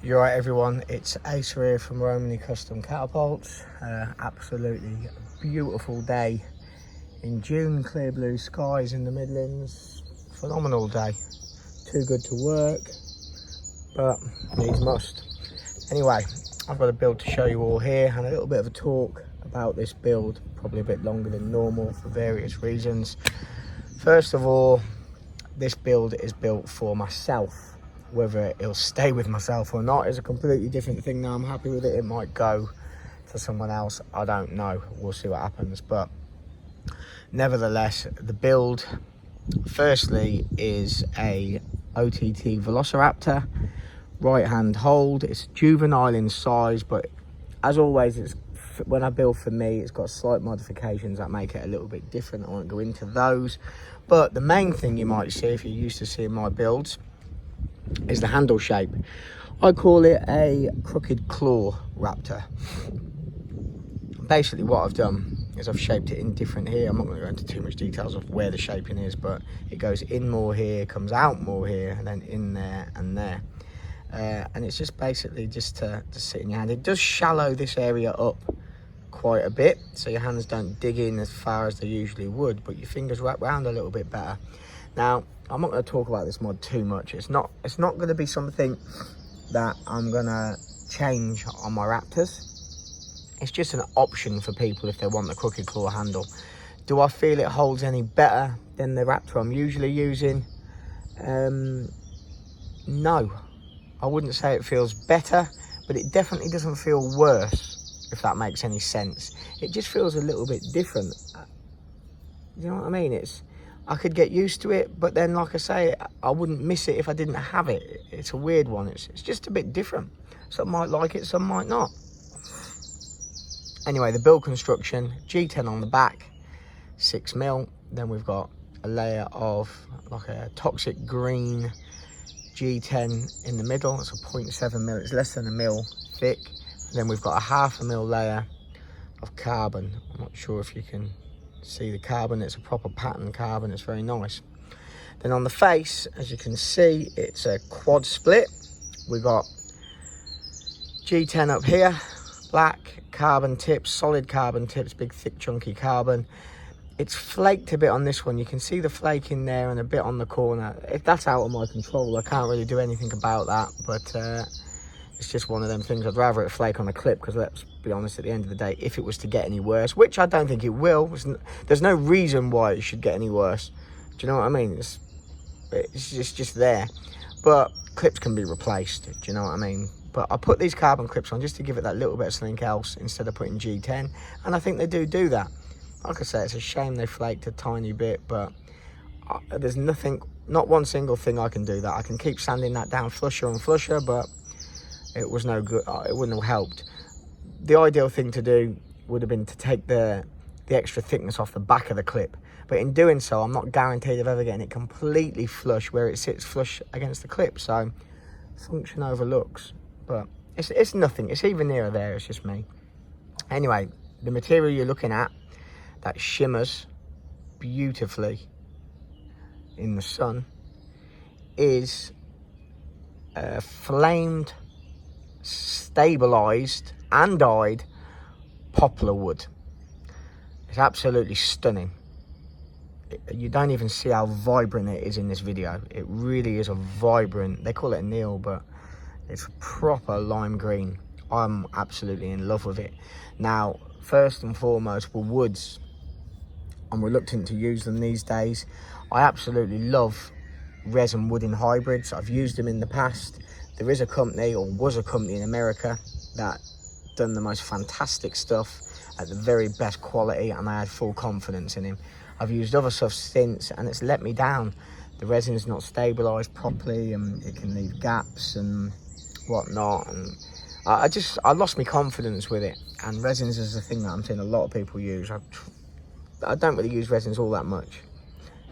You're right, everyone. It's Ace here from Romany Custom Catapults. Absolutely beautiful day in June. Clear blue skies in the Midlands. Phenomenal day. Too good to work, but needs must. Anyway, I've got a build to show you all here and a little bit of a talk about this build. Probably a bit longer than normal for various reasons. First of all, this build is built for myself. Whether it'll stay with myself or not is a completely different thing. Now I'm happy with it. It might go to someone else. I don't know. We'll see what happens. But nevertheless, the build, firstly, is a OTT Velociraptor. Right hand hold. It's juvenile in size, but as always, it's when I build for me, it's got slight modifications that make it a little bit different. I won't go into those. But the main thing you might see if you're used to seeing my builds is the handle shape. I call it a crooked claw raptor. Basically what I've done is I've shaped it in different here. I'm not going to go into too much details of where the shaping is, but it goes in more here, comes out more here, and then in there and there. And it's just basically just to sit in your hand. It does shallow this area up quite a bit, so your hands don't dig in as far as they usually would, but your fingers wrap around a little bit better. Now, I'm not going to talk about this mod too much. It's not going to be something that I'm going to change on my Raptors. It's just an option for people if they want the crooked claw handle. Do I feel it holds any better than the Raptor I'm usually using? No. I wouldn't say it feels better, but it definitely doesn't feel worse, if that makes any sense. It just feels a little bit different. You know what I mean? I could get used to it, but then, like I say, I wouldn't miss it if I didn't have it. It's a weird one. It's just a bit different. Some might like it, some might not. Anyway, the build construction, G10 on the back, 6mm. Then we've got a layer of like a toxic green G10 in the middle. It's a 0.7mm. It's less than a mil thick. And then we've got a 0.5 mil layer of carbon. I'm not sure if you can see the carbon. It's a proper pattern carbon. It's very nice. Then on the face, as you can see, it's a quad split. We've got G10 up here, black carbon tips, solid carbon tips, big thick chunky carbon. It's flaked a bit on this one. You can see the flake in there and a bit on the corner. If that's out of my control, I can't really do anything about that, but it's just one of them things. I'd rather it flake on a clip, because let's be honest, at the end of the day, if it was to get any worse, which I don't think it will, there's no reason why it should get any worse. Do you know what I mean? It's just there. But clips can be replaced. Do you know what I mean? But I put these carbon clips on just to give it that little bit of something else instead of putting G10. And I think they do that. Like I say, it's a shame they flaked a tiny bit, but there's not one single thing I can do that. I can keep sanding that down flusher and flusher, but it was no good. It wouldn't have helped. The ideal thing to do would have been to take the extra thickness off the back of the clip. But in doing so, I'm not guaranteed of ever getting it completely flush where it sits flush against the clip. So function overlooks, but it's nothing. It's either near or there. It's just me. Anyway, the material you're looking at that shimmers beautifully in the sun is flamed, stabilized and dyed poplar wood. It's absolutely stunning. You don't even see how vibrant it is in this video. It really is a vibrant, they call it a Neil, but it's proper lime green. I'm absolutely in love with it. Now, first and foremost, with woods, I'm reluctant to use them these days. I absolutely love resin wooden hybrids. I've used them in the past. There is a company, or was a company in America, that done the most fantastic stuff at the very best quality, and I had full confidence in him. I've used other stuff since and it's let me down. The resin's not stabilized properly and it can leave gaps and whatnot, and I lost my confidence with it. And resins is a thing that I'm seeing a lot of people use. I don't really use resins all that much,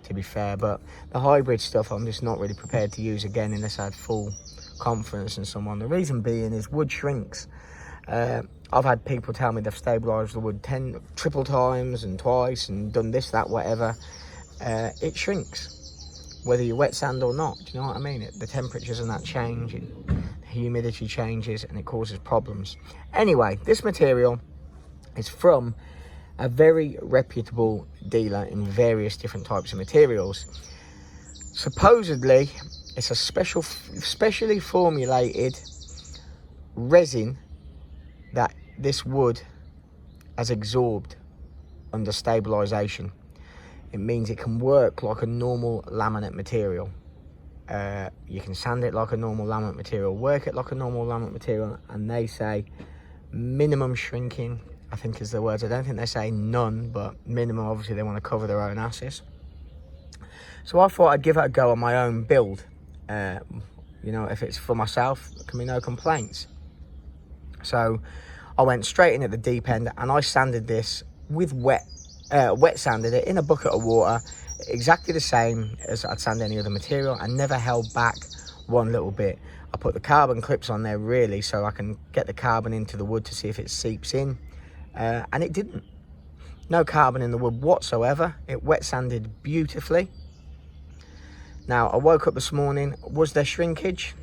to be fair, but the hybrid stuff I'm just not really prepared to use again unless I had full confidence in someone. The reason being is wood shrinks. I've had people tell me they've stabilised the wood triple times and twice and done this, that, whatever. It shrinks, whether you wet sand or not. Do you know what I mean? The temperatures and that change, humidity changes, and it causes problems. Anyway, this material is from a very reputable dealer in various different types of materials. Supposedly, it's a specially formulated resin that this wood has absorbed under stabilization. It means it can work like a normal laminate material. You can sand it like a normal laminate material, work it like a normal laminate material, and they say minimum shrinking, I think is the words. I don't think they say none, but minimum. Obviously they want to cover their own asses. So I thought I'd give it a go on my own build. You know, if it's for myself, there can be no complaints. So I went straight in at the deep end, and I sanded this with wet sanded it in a bucket of water, exactly the same as I'd sand any other material, and never held back one little bit. I put the carbon clips on there really so I can get the carbon into the wood to see if it seeps in, and it didn't. No carbon in the wood whatsoever. It wet sanded beautifully. Now, I woke up this morning. Was there shrinkage?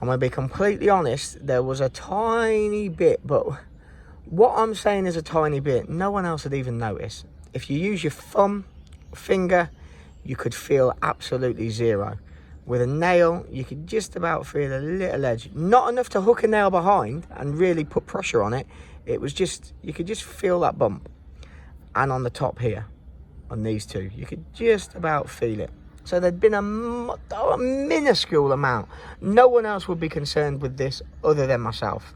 I'm going to be completely honest, there was a tiny bit, but what I'm saying is a tiny bit. No one else had even noticed. If you use your thumb, finger, you could feel absolutely zero. With a nail, you could just about feel a little edge. Not enough to hook a nail behind and really put pressure on it. It was just, you could just feel that bump. And on the top here, on these two, you could just about feel it. So there'd been a minuscule amount. No one else would be concerned with this other than myself.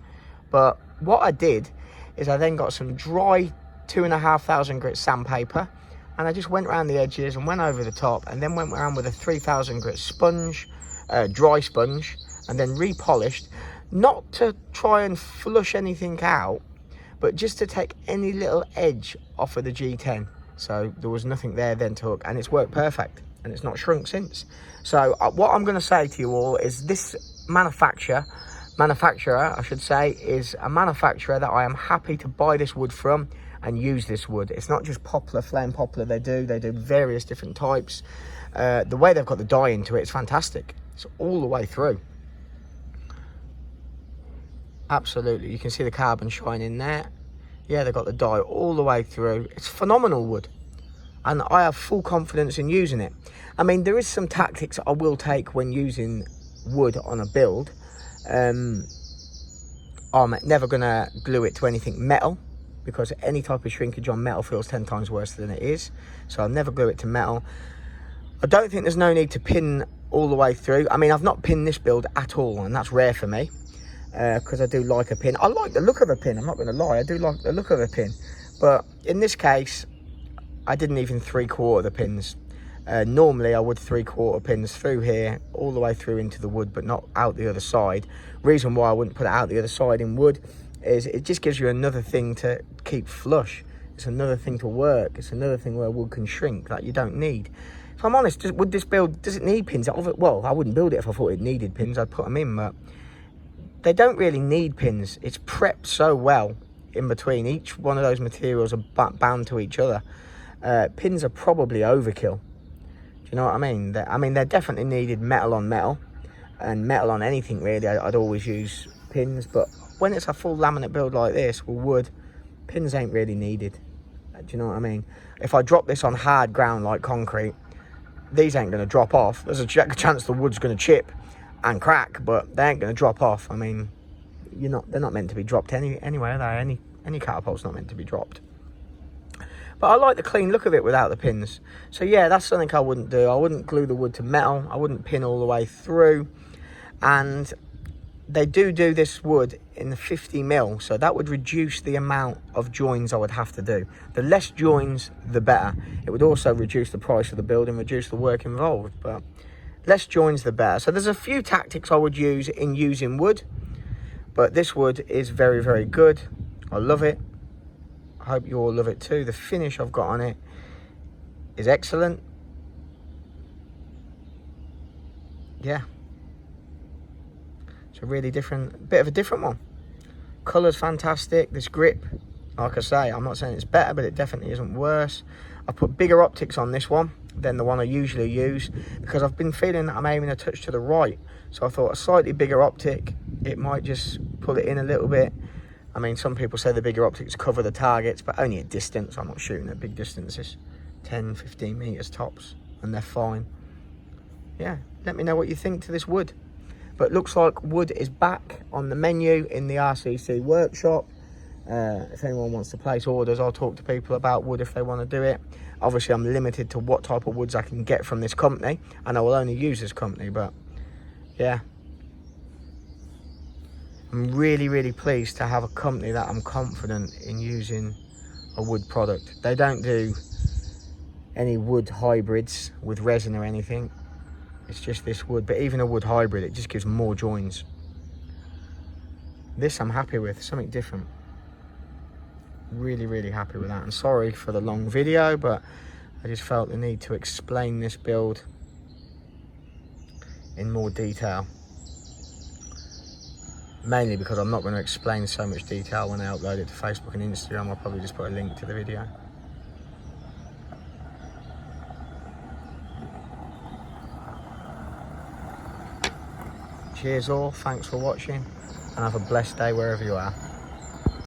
But what I did is I then got some dry 2,500 grit sandpaper, and I just went around the edges and went over the top, and then went around with a 3,000 grit sponge, dry sponge, and then repolished, not to try and flush anything out, but just to take any little edge off of the G10. So there was nothing there then to hook, and it's worked perfect, and it's not shrunk since. So what I'm going to say to you all is this manufacturer, I should say, is a manufacturer that I am happy to buy this wood from and use this wood. It's not just poplar, flame poplar they do various different types. The way they've got the dye into it is fantastic. It's all the way through. Absolutely, you can see the carbon shining there. Yeah, they've got the dye all the way through. It's phenomenal wood, and I have full confidence in using it. I mean, there is some tactics I will take when using wood on a build. I'm never gonna glue it to anything metal, because any type of shrinkage on metal feels 10 times worse than it is. So I'll never glue it to metal. I don't think there's no need to pin all the way through. I mean, I've not pinned this build at all, and that's rare for me, because I do like a pin. I like the look of a pin, I'm not gonna lie, I do like the look of a pin. But in this case, I didn't even 3/4 the pins. Normally I would 3/4 pins through here, all the way through into the wood, but not out the other side. Reason why I wouldn't put it out the other side in wood is it just gives you another thing to keep flush. It's another thing to work. It's another thing where wood can shrink that you don't need. If I'm honest, would this build, does it need pins? Well, I wouldn't build it if I thought it needed pins. I'd put them in, but they don't really need pins. It's prepped so well in between. Each one of those materials are bound to each other. Pins are probably overkill. Do you know what I mean? They're definitely needed metal on metal, and metal on anything really. I'd always use pins, but when it's a full laminate build like this with wood, pins ain't really needed. Do you know what I mean? If I drop this on hard ground like concrete, these ain't going to drop off. There's a chance the wood's going to chip and crack, but they ain't going to drop off. I mean, they're not meant to be dropped anyway, are they? Any catapult's not meant to be dropped. But I like the clean look of it without the pins. So yeah, that's something I wouldn't do. I wouldn't glue the wood to metal. I wouldn't pin all the way through. And they do this wood in the 50mm, so that would reduce the amount of joins I would have to do. The less joins, the better. It would also reduce the price of the build and reduce the work involved, but less joins, the better. So there's a few tactics I would use in using wood, but this wood is very, very good. I love it. I hope you all love it too. The finish I've got on it is excellent. Yeah. A really bit of a different one. Colour's fantastic. This grip, like I say, I'm not saying it's better, but it definitely isn't worse. I put bigger optics on this one than the one I usually use, because I've been feeling that I'm aiming a touch to the right. So I thought a slightly bigger optic, it might just pull it in a little bit. I mean, some people say the bigger optics cover the targets, but only at distance. I'm not shooting at big distances, 10, 15 meters tops, and they're fine. Yeah, let me know what you think to this wood. But looks like wood is back on the menu in the RCC workshop. If anyone wants to place orders, I'll talk to people about wood if they want to do it. Obviously, I'm limited to what type of woods I can get from this company, and I will only use this company, but yeah. I'm really, really pleased to have a company that I'm confident in using a wood product. They don't do any wood hybrids with resin or anything. It's just this wood, but even a wood hybrid, it just gives more joins. This I'm happy with, something different. Really, really happy with that. And sorry for the long video, but I just felt the need to explain this build in more detail. Mainly because I'm not going to explain so much detail when I upload it to Facebook and Instagram. I'll probably just put a link to the video. Cheers all, thanks for watching, and have a blessed day wherever you are.